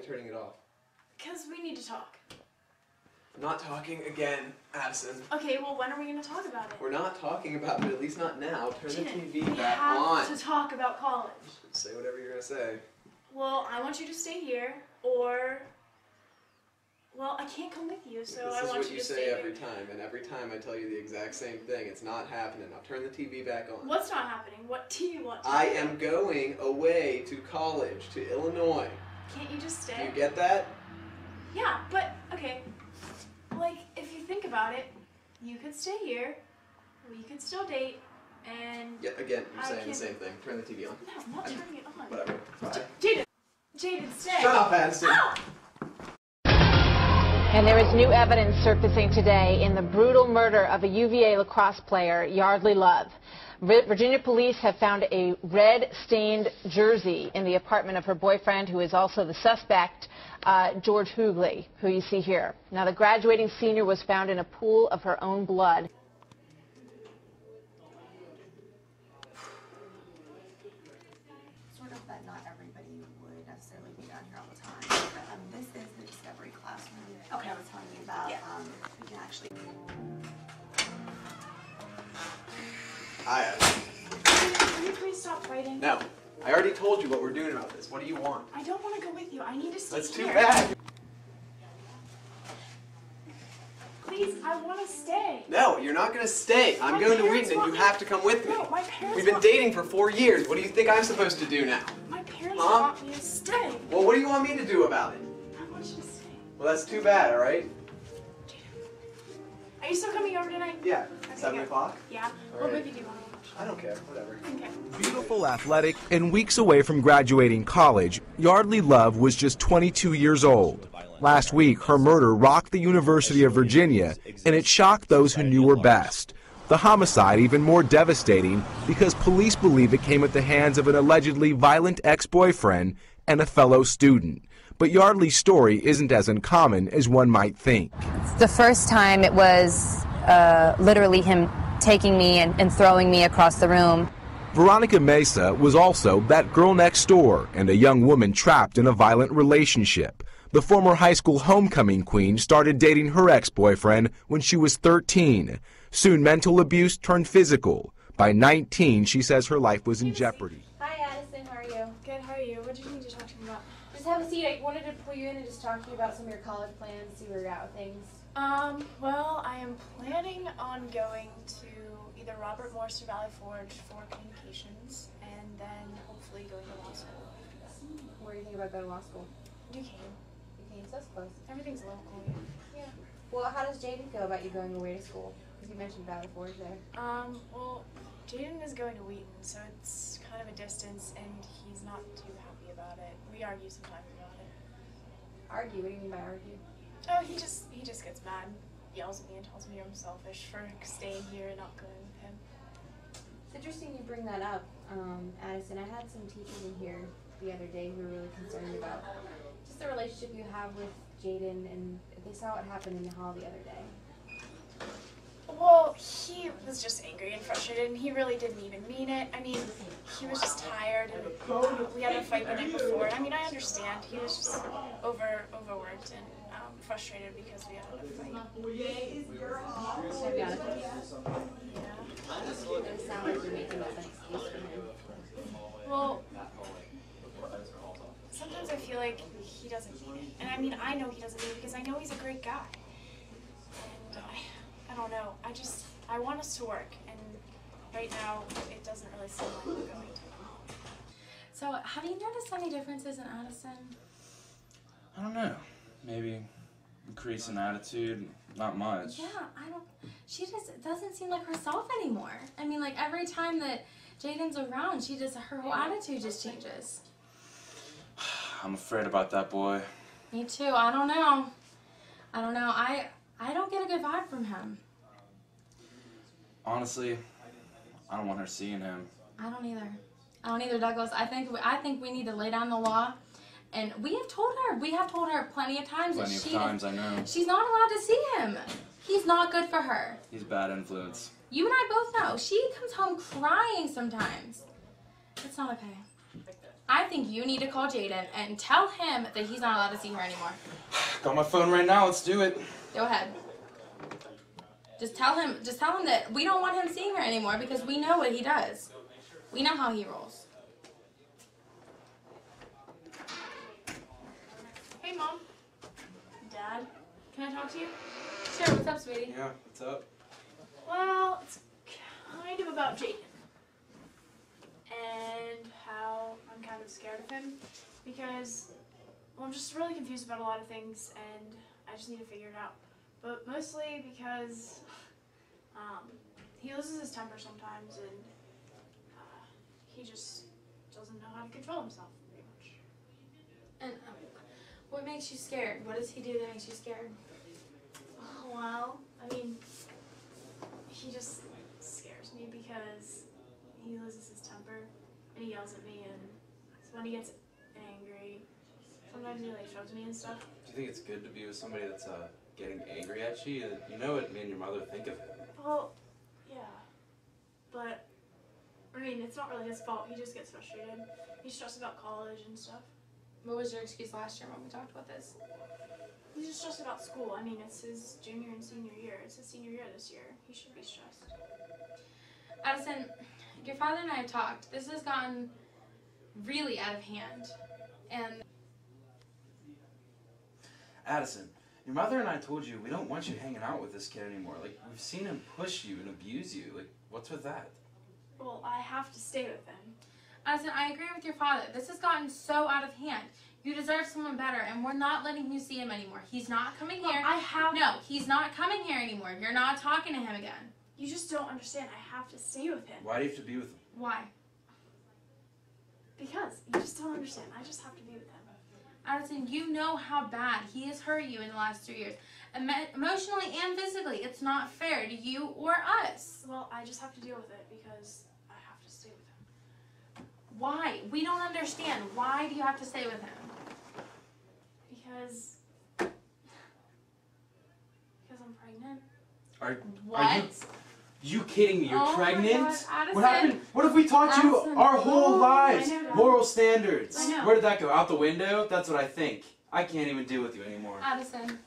turning it off? Because we need to talk. I'm not talking again, Addison. Okay, well, when are we going to talk about it? We're not talking about it, at least not now. Turn the TV we back have on. to talk about college. Say whatever you're going to say. Well, I want you to stay here, or... Well, I can't come with you, so I want you to stay This is what you say here. every time, and every time I tell you the exact same thing. It's not happening. Now turn the TV back on. What's not happening? What do you want to I do? am going away to college, to Illinois. Can't you just Do stay? you get that? Yeah, but, okay. Like, if you think about it, you could stay here, we could still date, and... Yeah, again, you're I saying the can't- same thing. Turn the TV on. No, I'm not turning it on. Whatever. Bye. Jaden, stay. Shut up, Addison. Ah! And there is new evidence surfacing today in the brutal murder of a UVA lacrosse player, Yardley Love. Virginia police have found a red-stained jersey in the apartment of her boyfriend, who is also the suspect, George Hughley, who you see here. Now, the graduating senior was found in a pool of her own blood. Sort of that not everybody would necessarily be down here all the time. But, this is the Discovery Classroom. Okay, I was telling you about. We can actually. Hi, Addison. Can you please stop fighting? No. I already told you what we're doing about this. What do you want? I don't want to go with you. I need to stay That's here. too bad. Please, I want to stay. No, you're not going to stay. I'm My going to parents Wheaton and you want have to come with me. No, my parents We've been want- dating for 4 years. What do you think I'm supposed to do now? My parents Huh? want me to stay. Well, what do you want me to do about it? I want you to stay. Well, that's too bad, all right? Are you still coming over tonight? Yeah. Okay, 7 good. o'clock? Yeah. All What right. movie do you want to watch? I don't care. Whatever. Okay. Beautiful, athletic, and weeks away from graduating college, Yardley Love was just 22 years old. Last week, her murder rocked the University of Virginia, and it shocked those who knew her best. The homicide even more devastating because police believe it came at the hands of an allegedly violent ex-boyfriend and a fellow student. But Yardley's story isn't as uncommon as one might think. The first time it was literally him taking me and throwing me across the room. Veronica Mesa was also that girl next door and a young woman trapped in a violent relationship. The former high school homecoming queen started dating her ex-boyfriend when she was 13. Soon mental abuse turned physical. By 19, she says her life was in jeopardy. Hi Addison, how are you? Good, how are you? What did you need to talk to me about? Just have a seat. I wanted to pull you in and just talk to you about some of your college plans, see where you're at with things. Well, I am planning on going to either Robert Morris or Valley Forge for communications, and then hopefully going to law school. Where do you think about going to law school? Duquesne. Okay, so that's close. Everything's local, yeah. Well, how does Jaden feel about you going away to school? Because you mentioned Valley Forge there. Well, Jaden is going to Wheaton, so it's kind of a distance, and he's not too happy about it. We argue sometimes about it. Argue? What do you mean by argue? Oh, he just gets mad, yells at me, and tells me I'm selfish for staying here and not going with him. It's interesting you bring that up, Addison. I had some teachers in here the other day who were really concerned about just the relationship you have with Jaden, and they saw what happened in the hall the other day. Well, he was just angry and frustrated, and he really didn't even mean it. I mean, he was just tired, and we had a fight the night before. I mean, I understand. He was just overworked and frustrated because we had a fight. Should I be honest with you? Yeah. It doesn't sound like you're making that an excuse for him. Well, sometimes I feel like he doesn't mean it. And I mean, I know he doesn't mean it because I know he's a great guy. And I don't know. I want us to work. And right now, it doesn't really seem like we're going to. So, have you noticed any differences in Addison? I don't know. Maybe increase in attitude, not much. Yeah, she just doesn't seem like herself anymore. I mean, like, every time that Jaden's around, her whole attitude just changes. I'm afraid about that boy. Me too. I don't know. I don't get a good vibe from him. Honestly, I don't want her seeing him. I don't either, Douglas. I think we need to lay down the law. And we have told her plenty of times that I know. she's not allowed to see him. He's not good for her. He's a bad influence. You and I both know. She comes home crying sometimes. It's not okay. I think you need to call Jaden and tell him that he's not allowed to see her anymore. Got my phone right now. Let's do it. Go ahead. Just tell him that we don't want him seeing her anymore because we know what he does. We know how he rolls. Hey, Mom. Dad, can I talk to you? Sure, what's up, sweetie? Yeah, what's up? Well, it's kind of about Jaden. And how I'm kind of scared of him because, well, I'm just really confused about a lot of things and I just need to figure it out. But mostly because he loses his temper sometimes and he just doesn't know how to control himself very much. And what makes you scared? What does he do that makes you scared? Well, I mean, he just scares me because he loses his temper and he yells at me, and so when he gets angry, sometimes he like shoves me and stuff. Do you think it's good to be with somebody that's getting angry at you? You know what me and your mother think of him. Well, yeah, but I mean, it's not really his fault. He just gets frustrated. He's stressed about college and stuff. What was your excuse last year when we talked about this? He's just stressed about school. I mean, it's his junior and senior year. It's his senior year this year. He should be stressed. Addison, your father and I have talked. This has gotten really out of hand. And Addison, your mother and I told you we don't want you hanging out with this kid anymore. Like, we've seen him push you and abuse you. Like, what's with that? Well, I have to stay with him. Addison, I agree with your father. This has gotten so out of hand. You deserve someone better, and we're not letting you see him anymore. He's not coming here. No, he's not coming here anymore. You're not talking to him again. You just don't understand. I have to stay with him. Why do you have to be with him? Why? Because you just don't understand. I just have to be with him. Addison, you know how bad he has hurt you in the last 2 years. Emotionally and physically. It's not fair to you or us. Well, I just have to deal with it because I have to stay with him. Why? We don't understand. Why do you have to stay with him? Because I'm pregnant. Are you kidding me? You're Oh my pregnant? God, Addison. What happened? What if we taught you Addison. our whole lives? I know. Moral standards. I know. Where did that go? Out the window? That's what I think. I can't even deal with you anymore. Addison.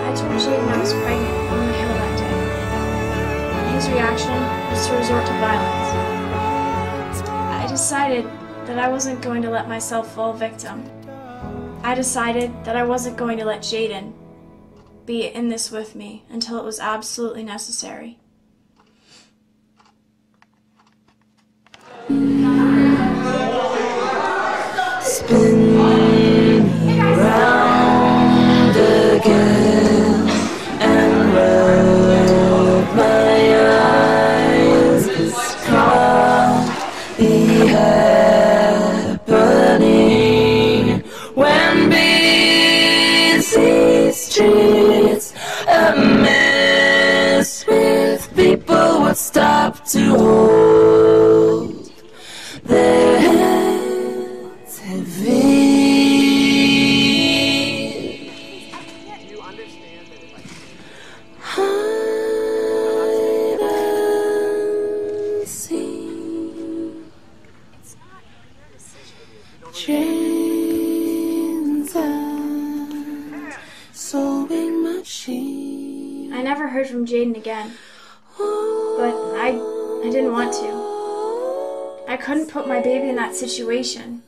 I told Jaden I was pregnant on the hill that day. And his reaction was to resort to violence. I decided that I wasn't going to let myself fall victim. I decided that I wasn't going to let Jaden be in this with me until it was absolutely necessary. Streets a mess with people would stop to hold their hands heavy. Do you understand that if I Hide and seek. Chains and sewing machine. I never heard from Jaden again, but I didn't want to. I couldn't put my baby in that situation,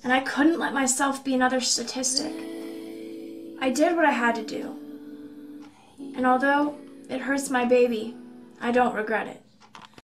and I couldn't let myself be another statistic. I did what I had to do. And although it hurts my baby, I don't regret it.